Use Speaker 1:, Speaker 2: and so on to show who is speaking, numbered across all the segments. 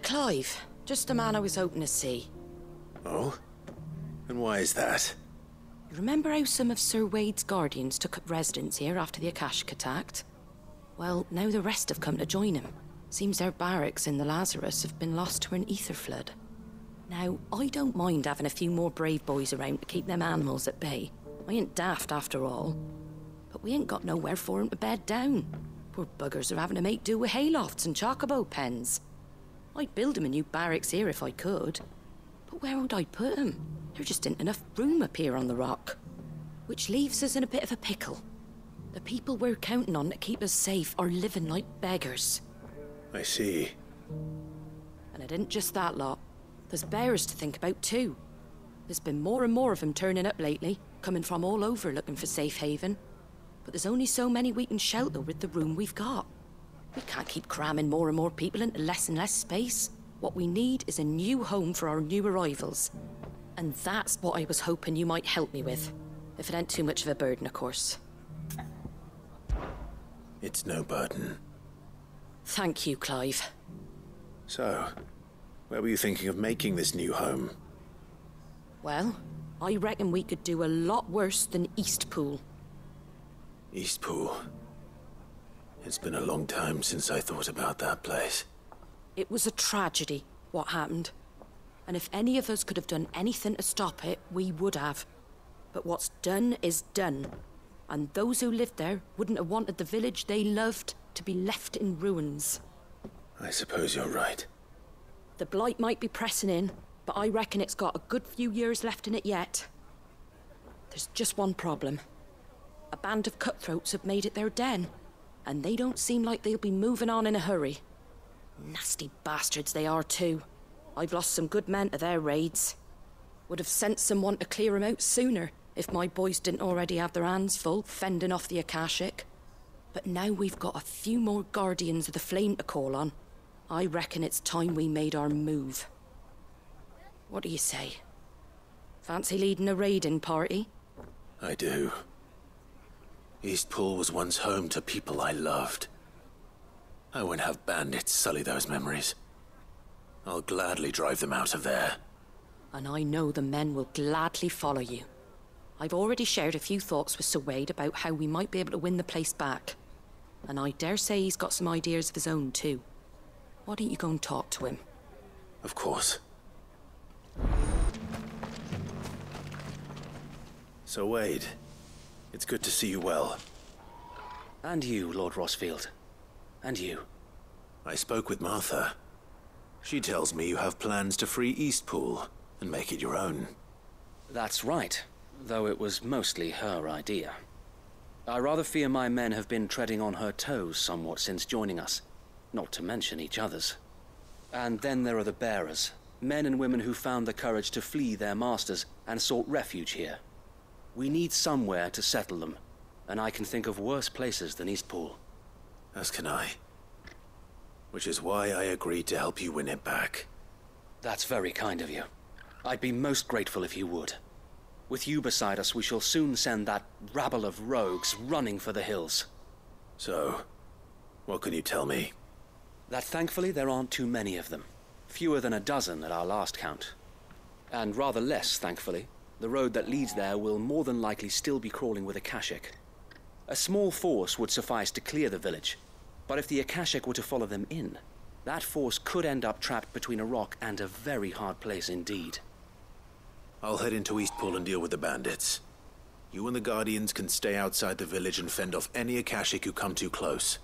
Speaker 1: Clive. Just the man I was hoping to see.
Speaker 2: Oh? And why is that?
Speaker 1: You remember how some of Sir Wade's guardians took up residence here after the Akashic attacked? Well, now the rest have come to join him. Seems their barracks in the Lazarus have been lost to an ether flood. Now, I don't mind having a few more brave boys around to keep them animals at bay. I ain't daft after all. But we ain't got nowhere for 'em to bed down. Poor buggers are having to make do with haylofts and chocobo pens. I'd build 'em a new barracks here if I could. But where would I put 'em? There just isn't enough room up here on the rock. Which leaves us in a bit of a pickle. The people we're counting on to keep us safe are living like beggars.
Speaker 2: I see.
Speaker 1: And it isn't just that lot. There's bears to think about too. There's been more and more of them turning up lately, coming from all over looking for safe haven. But there's only so many we can shelter with the room we've got. We can't keep cramming more and more people into less and less space. What we need is a new home for our new arrivals. And that's what I was hoping you might help me with. If it ain't too much of a burden, of course.
Speaker 2: It's no burden.
Speaker 1: Thank you, Clive.
Speaker 2: So, where were you thinking of making this new home?
Speaker 1: Well, I reckon we could do a lot worse than Eastpool.
Speaker 2: Eastpool. It's been a long time since I thought about that place.
Speaker 1: It was a tragedy, what happened. And if any of us could have done anything to stop it, we would have. But what's done is done. And those who lived there wouldn't have wanted the village they loved to be left in ruins.
Speaker 2: I suppose you're right.
Speaker 1: The blight might be pressing in, but I reckon it's got a good few years left in it yet. There's just one problem. A band of cutthroats have made it their den, and they don't seem like they'll be moving on in a hurry. Nasty bastards they are too. I've lost some good men to their raids. Would have sent someone to clear 'em out sooner if my boys didn't already have their hands full fending off the Akashic. But now we've got a few more guardians of the flame to call on. I reckon it's time we made our move. What do you say? Fancy leading a raiding party?
Speaker 2: I do. Eastpool was once home to people I loved. I won't have bandits sully those memories. I'll gladly drive them out of there.
Speaker 1: And I know the men will gladly follow you. I've already shared a few thoughts with Sir Wade about how we might be able to win the place back. And I dare say he's got some ideas of his own too. Why don't you go and talk to him?
Speaker 2: Of course. So Wade, it's good to see you well.
Speaker 3: And you, Lord Rosfield. And you.
Speaker 2: I spoke with Martha. She tells me you have plans to free Eastpool and make it your own.
Speaker 3: That's right, though it was mostly her idea. I rather fear my men have been treading on her toes somewhat since joining us, not to mention each other's. And then there are the bearers, men and women who found the courage to flee their masters and sought refuge here. We need somewhere to settle them, and I can think of worse places than Eastpool.
Speaker 2: As can I. Which is why I agreed to help you win it back.
Speaker 3: That's very kind of you. I'd be most grateful if you would. With you beside us, we shall soon send that rabble of rogues running for the hills.
Speaker 2: So, what can you tell me?
Speaker 3: That thankfully there aren't too many of them. Fewer than a dozen at our last count. And rather less, thankfully. The road that leads there will more than likely still be crawling with Akashic. A small force would suffice to clear the village, but if the Akashic were to follow them in, that force could end up trapped between a rock and a very hard place indeed.
Speaker 2: I'll head into Eastpool and deal with the bandits. You and the Guardians can stay outside the village and fend off any Akashic who come too close.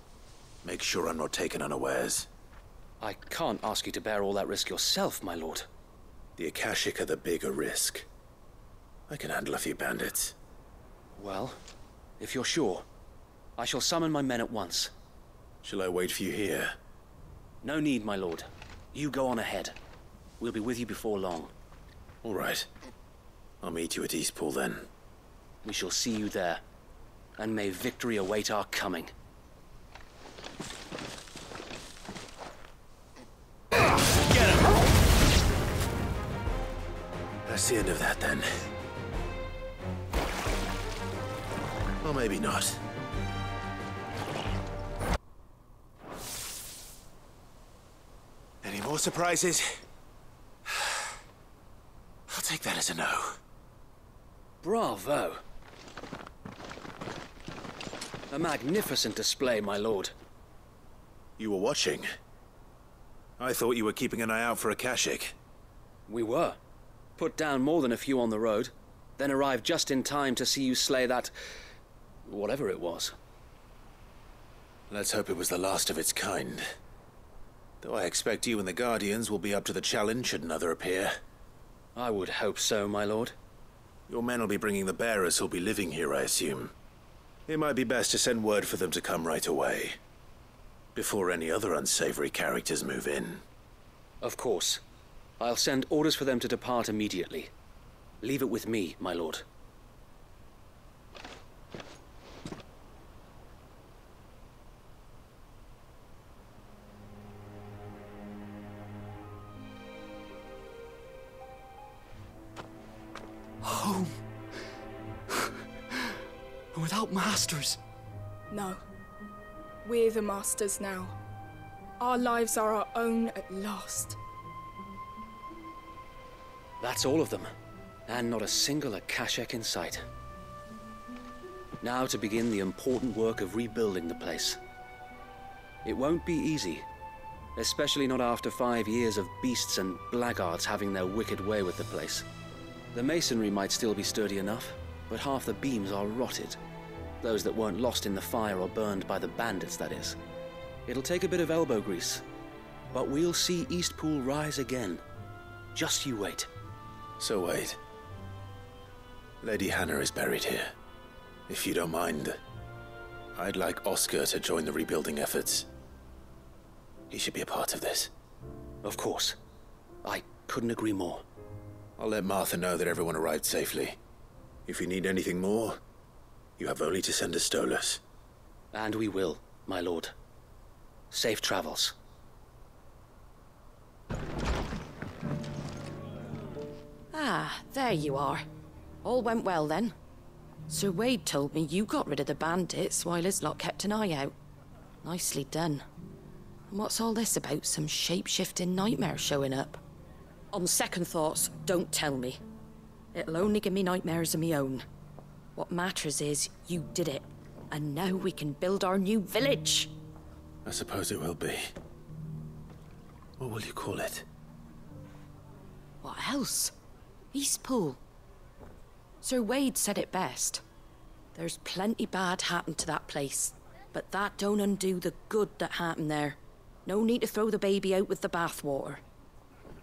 Speaker 2: Make sure I'm not taken unawares.
Speaker 3: I can't ask you to bear all that risk yourself, my lord.
Speaker 2: The Akashic are the bigger risk. I can handle a few bandits.
Speaker 3: Well, if you're sure, I shall summon my men at once.
Speaker 2: Shall I wait for you here?
Speaker 3: No need, my lord. You go on ahead. We'll be with you before long.
Speaker 2: All right. I'll meet you at Eastpool then.
Speaker 3: We shall see you there. And may victory await our coming.
Speaker 2: Get him! That's the end of that then. Or maybe not. Any more? More surprises? I'll take that as a no.
Speaker 3: Bravo. A magnificent display, my lord.
Speaker 2: You were watching? I thought you were keeping an eye out for a Akashic.
Speaker 3: We were. Put down more than a few on the road, then arrived just in time to see you slay that... whatever it was.
Speaker 2: Let's hope it was the last of its kind. Though I expect you and the Guardians will be up to the challenge should another appear.
Speaker 3: I would hope so, my lord.
Speaker 2: Your men will be bringing the bearers who'll be living here, I assume. It might be best to send word for them to come right away, before any other unsavory characters move in.
Speaker 3: Of course. I'll send orders for them to depart immediately. Leave it with me, my lord.
Speaker 4: Home. Without masters.
Speaker 5: No. We're the masters now. Our lives are our own at last.
Speaker 3: That's all of them. And not a single Akashic in sight. Now to begin the important work of rebuilding the place. It won't be easy. Especially not after 5 years of beasts and blackguards having their wicked way with the place. The masonry might still be sturdy enough, but half the beams are rotted. Those that weren't lost in the fire or burned by the bandits, that is. It'll take a bit of elbow grease, but we'll see Eastpool rise again. Just you wait.
Speaker 2: So wait. Lady Hannah is buried here. If you don't mind, I'd like Oscar to join the rebuilding efforts. He should be a part of this.
Speaker 3: Of course. I couldn't agree more.
Speaker 2: I'll let Martha know that everyone arrived safely. If you need anything more, you have only to send a Stolas.
Speaker 3: And we will, my lord. Safe travels.
Speaker 1: Ah, there you are. All went well then. Sir Wade told me you got rid of the bandits while his lot kept an eye out. Nicely done. And what's all this about some shape-shifting nightmare showing up? On second thoughts, don't tell me. It'll only give me nightmares of me own. What matters is you did it, and now we can build our new village.
Speaker 2: I suppose it will be. What will you call it?
Speaker 1: What else? Eastpool. Sir Wade said it best. There's plenty bad happened to that place, but that don't undo the good that happened there. No need to throw the baby out with the bathwater.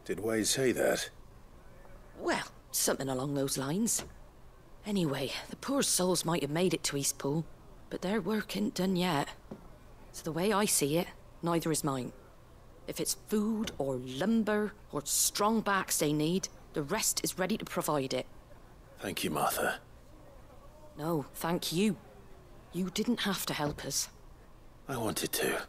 Speaker 2: Did Wade say that?
Speaker 1: Well, something along those lines. Anyway, the poor souls might have made it to Eastpool, but their work ain't done yet. So the way I see it, neither is mine. If it's food or lumber or strong backs they need, the rest is ready to provide it.
Speaker 2: Thank you, Martha.
Speaker 1: No, thank you. You didn't have to help us.
Speaker 2: I wanted to.